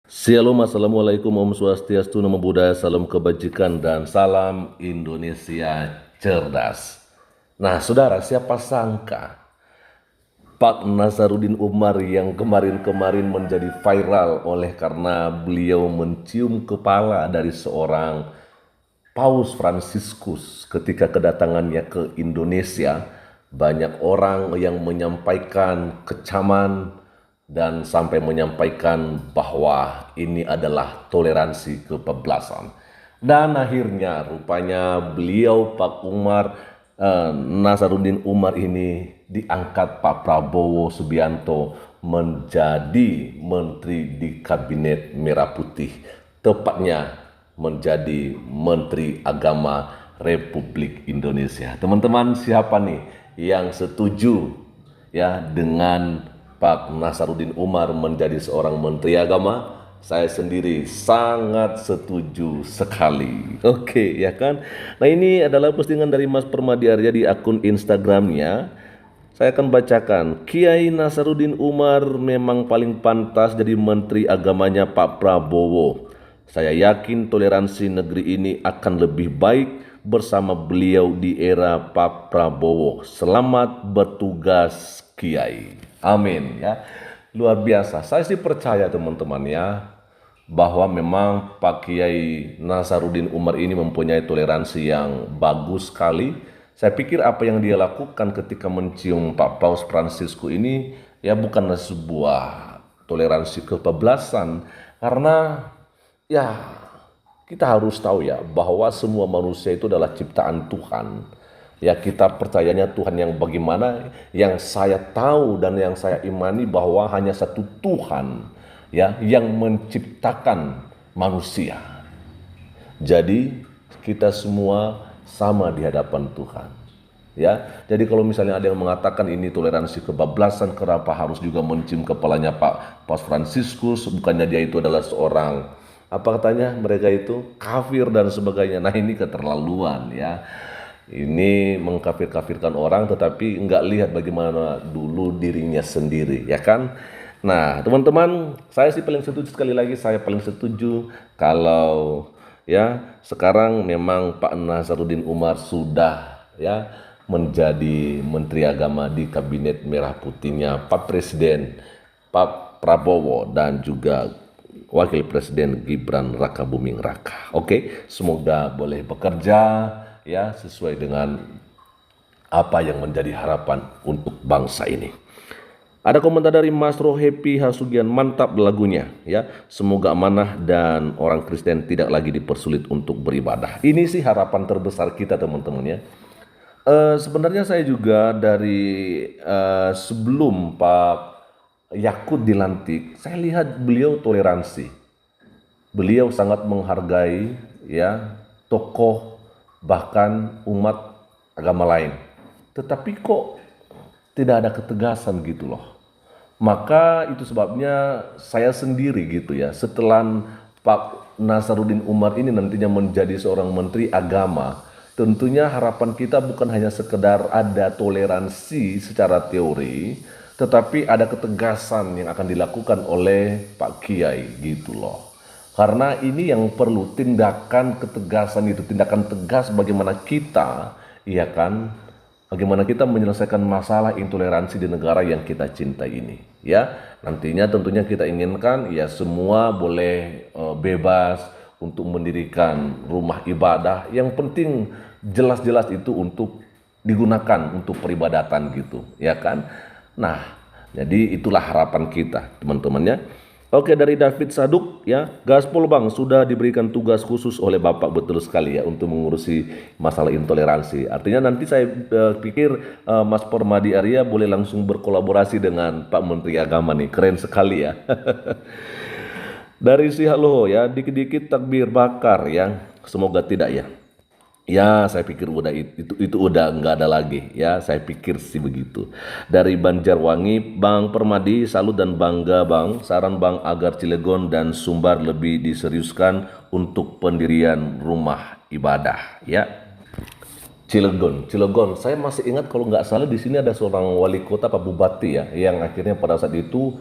Shalom, Assalamualaikum, Om Swastiastu, Namo Buddhaya, salam kebajikan, dan salam Indonesia cerdas. Nah, saudara, siapa sangka Pak Nasaruddin Umar yang kemarin-kemarin menjadi viral oleh karena beliau mencium kepala dari seorang Paus Fransiskus ketika kedatangannya ke Indonesia. Banyak orang yang menyampaikan kecaman dan sampai menyampaikan bahwa ini adalah toleransi kebablasan. Dan akhirnya rupanya beliau Pak Nasaruddin Umar ini diangkat Pak Prabowo Subianto menjadi menteri di Kabinet Merah Putih, tepatnya menjadi Menteri Agama Republik Indonesia. Teman-teman, siapa nih yang setuju ya dengan Pak Nasaruddin Umar menjadi seorang Menteri Agama? Saya sendiri sangat setuju sekali. Oke, ya kan? Nah, ini adalah postingan dari Mas Permadi Arya di akun Instagramnya. Saya akan bacakan. Kiai Nasaruddin Umar memang paling pantas jadi Menteri Agamanya Pak Prabowo. Saya yakin toleransi negeri ini akan lebih baik bersama beliau di era Pak Prabowo. Selamat bertugas Kiai. Amin ya. Luar biasa. Saya sih percaya teman-teman ya, bahwa memang Pak Kiai Nasaruddin Umar ini mempunyai toleransi yang bagus sekali. Saya pikir apa yang dia lakukan ketika mencium Pak Paus Fransiskus ini ya bukanlah sebuah toleransi kebablasan, karena ya kita harus tahu ya bahwa semua manusia itu adalah ciptaan Tuhan. Ya, kita percayanya Tuhan yang bagaimana? Yang saya tahu dan yang saya imani bahwa hanya satu Tuhan ya yang menciptakan manusia. Jadi kita semua sama di hadapan Tuhan. Ya, jadi kalau misalnya ada yang mengatakan ini toleransi kebablasan, kenapa harus juga mencium kepalanya Pak Paus Fransiskus? Bukannya dia itu adalah seorang apa katanya mereka itu kafir dan sebagainya. Nah, ini keterlaluan ya. Ini mengkafir-kafirkan orang tetapi nggak lihat bagaimana dulu dirinya sendiri, ya kan? Nah, teman-teman, saya sih paling setuju, sekali lagi saya paling setuju kalau ya sekarang memang Pak Nasaruddin Umar sudah ya menjadi Menteri Agama di Kabinet Merah Putihnya Pak Presiden Pak Prabowo dan juga Wakil Presiden Gibran Rakabuming Raka. Oke, semoga boleh bekerja ya sesuai dengan apa yang menjadi harapan untuk bangsa ini. Ada komentar dari Mas Rohepi Hasugian, mantap lagunya ya. Semoga amanah dan orang Kristen tidak lagi dipersulit untuk beribadah. Ini sih harapan terbesar kita teman-teman ya. Sebenarnya saya juga dari sebelum Pak Yakut dilantik, saya lihat beliau toleransi. Beliau sangat menghargai ya tokoh bahkan umat agama lain. Tetapi kok tidak ada ketegasan gitu loh. Maka itu sebabnya saya sendiri gitu ya, setelah Pak Nasaruddin Umar ini nantinya menjadi seorang menteri agama, tentunya harapan kita bukan hanya sekedar ada toleransi secara teori, tetapi ada ketegasan yang akan dilakukan oleh Pak Kiai gitu loh. Karena ini yang perlu, tindakan ketegasan itu, tindakan tegas bagaimana kita, iya kan, bagaimana kita menyelesaikan masalah intoleransi di negara yang kita cintai ini. Ya, nantinya tentunya kita inginkan ya semua boleh bebas untuk mendirikan rumah ibadah. Yang penting jelas-jelas itu untuk digunakan untuk peribadatan gitu, ya kan. Nah, jadi itulah harapan kita teman-temannya. Oke, dari David Saduk ya, gaspol Bang, sudah diberikan tugas khusus oleh Bapak, betul sekali ya, untuk mengurusi masalah intoleransi. Artinya nanti saya pikir Mas Permadi Arya boleh langsung berkolaborasi dengan Pak Menteri Agama nih, keren sekali ya. Dari si halo ya, dikit-dikit takbir bakar ya, semoga tidak ya. Ya, saya pikir udah itu udah nggak ada lagi ya. Saya pikir sih begitu. Dari Banjarwangi, Bang Permadi, salut dan bangga Bang. Saran Bang agar Cilegon dan Sumbar lebih diseriuskan untuk pendirian rumah ibadah ya. Cilegon. Saya masih ingat kalau nggak salah di sini ada seorang wali kota Pak Bupati ya, yang akhirnya pada saat itu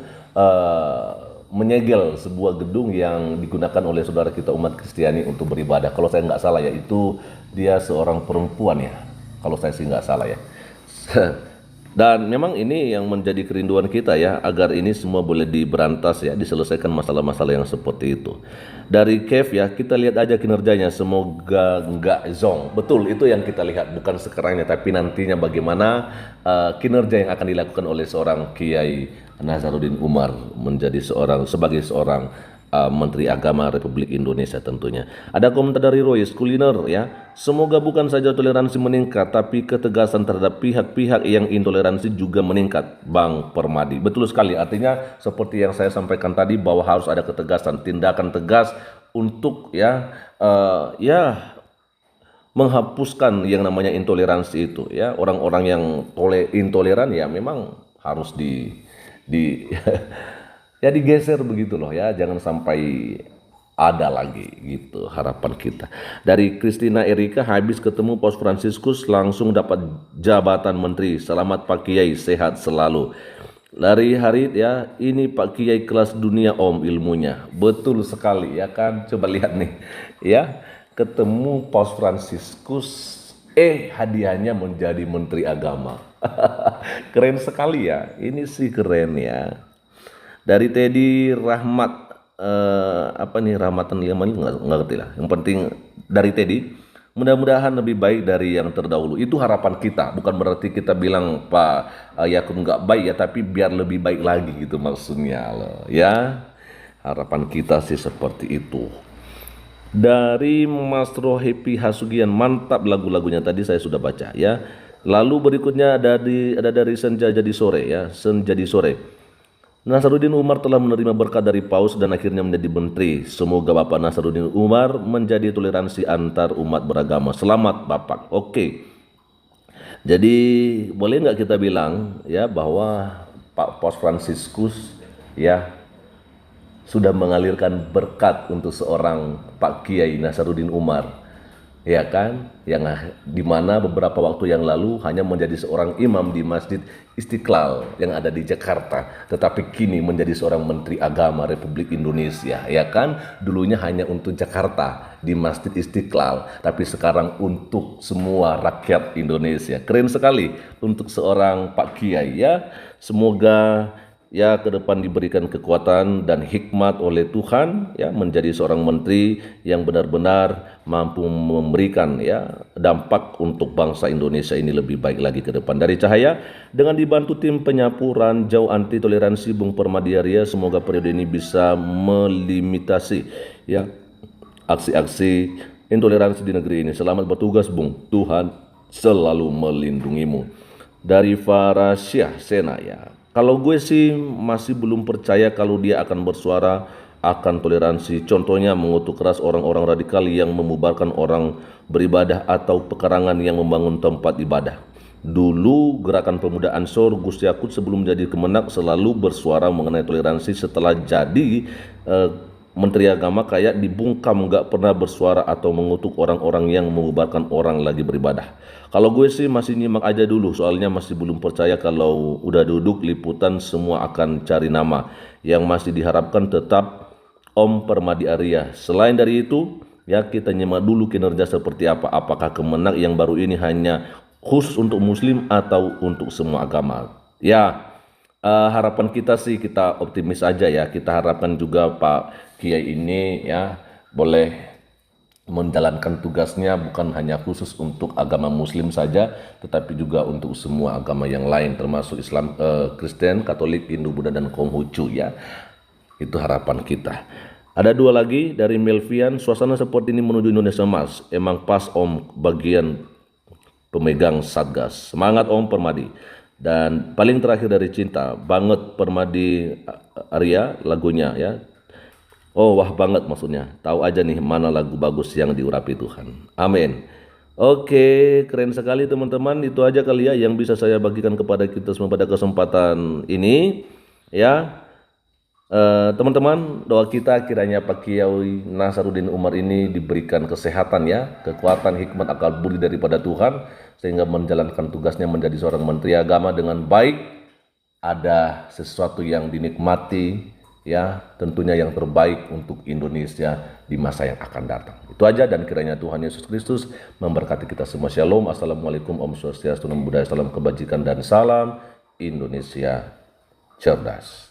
menyegel sebuah gedung yang digunakan oleh saudara kita umat Kristiani untuk beribadah. Kalau saya nggak salah ya, itu dia seorang perempuan ya. Kalau saya sih nggak salah ya. Dan memang ini yang menjadi kerinduan kita ya, agar ini semua boleh diberantas ya, diselesaikan masalah-masalah yang seperti itu. Dari Kev ya, kita lihat aja kinerjanya, semoga nggak zong. Betul, itu yang kita lihat, bukan sekarangnya, tapi nantinya bagaimana kinerja yang akan dilakukan oleh seorang Kiai Nazaruddin Umar sebagai seorang Menteri Agama Republik Indonesia tentunya. Ada komentar dari Royce Kuliner ya. Semoga bukan saja toleransi meningkat, tapi ketegasan terhadap pihak-pihak yang intoleransi juga meningkat. Bang Permadi. Betul sekali. Artinya seperti yang saya sampaikan tadi bahwa harus ada ketegasan, tindakan tegas untuk menghapuskan yang namanya intoleransi itu ya. Orang-orang yang intoleran ya memang harus di ya digeser begitu loh ya, jangan sampai ada lagi gitu harapan kita. Dari Christina Erika, habis ketemu Paus Fransiskus langsung dapat jabatan menteri. Selamat Pak Kiai, sehat selalu. Dari Harit ya, ini Pak Kiai kelas dunia om ilmunya. Betul sekali ya kan, coba lihat nih ya, ketemu Paus Fransiskus hadiahnya menjadi menteri agama. Keren sekali ya, ini sih keren ya. Dari Teddy Rahmat, Rahmatan Liaman nggak ngerti lah. Yang penting dari Teddy, mudah-mudahan lebih baik dari yang terdahulu. Itu harapan kita, bukan berarti kita bilang Pak Yakub nggak baik ya, tapi biar lebih baik lagi gitu maksudnya loh ya. Harapan kita sih seperti itu. Dari Mas Rohepi Hasugian, mantap lagu-lagunya tadi saya sudah baca ya. Lalu berikutnya ada dari Senja Jadi Sore ya, Senjadi Sore. Nasaruddin Umar telah menerima berkat dari Paus dan akhirnya menjadi menteri. Semoga Bapak Nasaruddin Umar menjadi toleransi antar umat beragama. Selamat Bapak. Oke. Jadi boleh nggak kita bilang ya bahwa Pak Paus Fransiskus ya sudah mengalirkan berkat untuk seorang Pak Kiai Nasaruddin Umar. Ya kan, yang dimana beberapa waktu yang lalu hanya menjadi seorang imam di Masjid Istiqlal yang ada di Jakarta, tetapi kini menjadi seorang Menteri Agama Republik Indonesia, ya kan, dulunya hanya untuk Jakarta di Masjid Istiqlal, tapi sekarang untuk semua rakyat Indonesia. Keren sekali untuk seorang Pak Kiai ya. Semoga ya ke depan diberikan kekuatan dan hikmat oleh Tuhan ya, menjadi seorang menteri yang benar-benar mampu memberikan ya dampak untuk bangsa Indonesia ini lebih baik lagi ke depan. Dari Cahaya, dengan dibantu tim penyapu ranjau anti toleransi Bung Permadi Arya, semoga periode ini bisa melimitasi ya aksi-aksi intoleransi di negeri ini. Selamat bertugas Bung, Tuhan selalu melindungimu. Dari Farasyah Sena ya, kalau gue sih masih belum percaya kalau dia akan bersuara akan toleransi. Contohnya mengutuk keras orang-orang radikal yang membubarkan orang beribadah atau pekarangan yang membangun tempat ibadah. Dulu gerakan pemuda Ansor Gus Yakut sebelum jadi Kemenak selalu bersuara mengenai toleransi. Setelah jadi Menteri Agama kayak dibungkam, nggak pernah bersuara atau mengutuk orang-orang yang membubarkan orang lagi beribadah. Kalau gue sih masih nyimak aja dulu, soalnya masih belum percaya kalau udah duduk liputan semua akan cari nama. Yang masih diharapkan tetap Om Permadi Arya. Selain dari itu, ya kita nyimak dulu kinerja seperti apa. Apakah Kemenak yang baru ini hanya khusus untuk Muslim atau untuk semua agama? Ya, harapan kita sih kita optimis aja ya. Kita harapkan juga Pak Kiai ini ya boleh menjalankan tugasnya bukan hanya khusus untuk agama Muslim saja, tetapi juga untuk semua agama yang lain termasuk Islam, Kristen, Katolik, Hindu, Buddha dan Konghucu ya. Itu harapan kita. Ada dua lagi dari Melvian, suasana seperti ini menuju Indonesia Mas. Emang pas Om bagian pemegang Satgas. Semangat Om Permadi. Dan paling terakhir dari Cinta, banget Permadi Arya lagunya ya. Oh wah banget maksudnya. Tahu aja nih mana lagu bagus yang diurapi Tuhan. Amin. Oke, keren sekali teman-teman. Itu aja kali ya yang bisa saya bagikan kepada kita semua pada kesempatan ini. Ya, teman-teman, doa kita kiranya Pak Kiai Nasaruddin Umar ini diberikan kesehatan ya, kekuatan, hikmat, akal budi daripada Tuhan, sehingga menjalankan tugasnya menjadi seorang menteri agama dengan baik. Ada sesuatu yang dinikmati ya tentunya yang terbaik untuk Indonesia di masa yang akan datang. Itu aja, dan kiranya Tuhan Yesus Kristus memberkati kita semua. Shalom, assalamualaikum, om swastiastu, namo buddhaya, salam kebajikan dan salam Indonesia cerdas.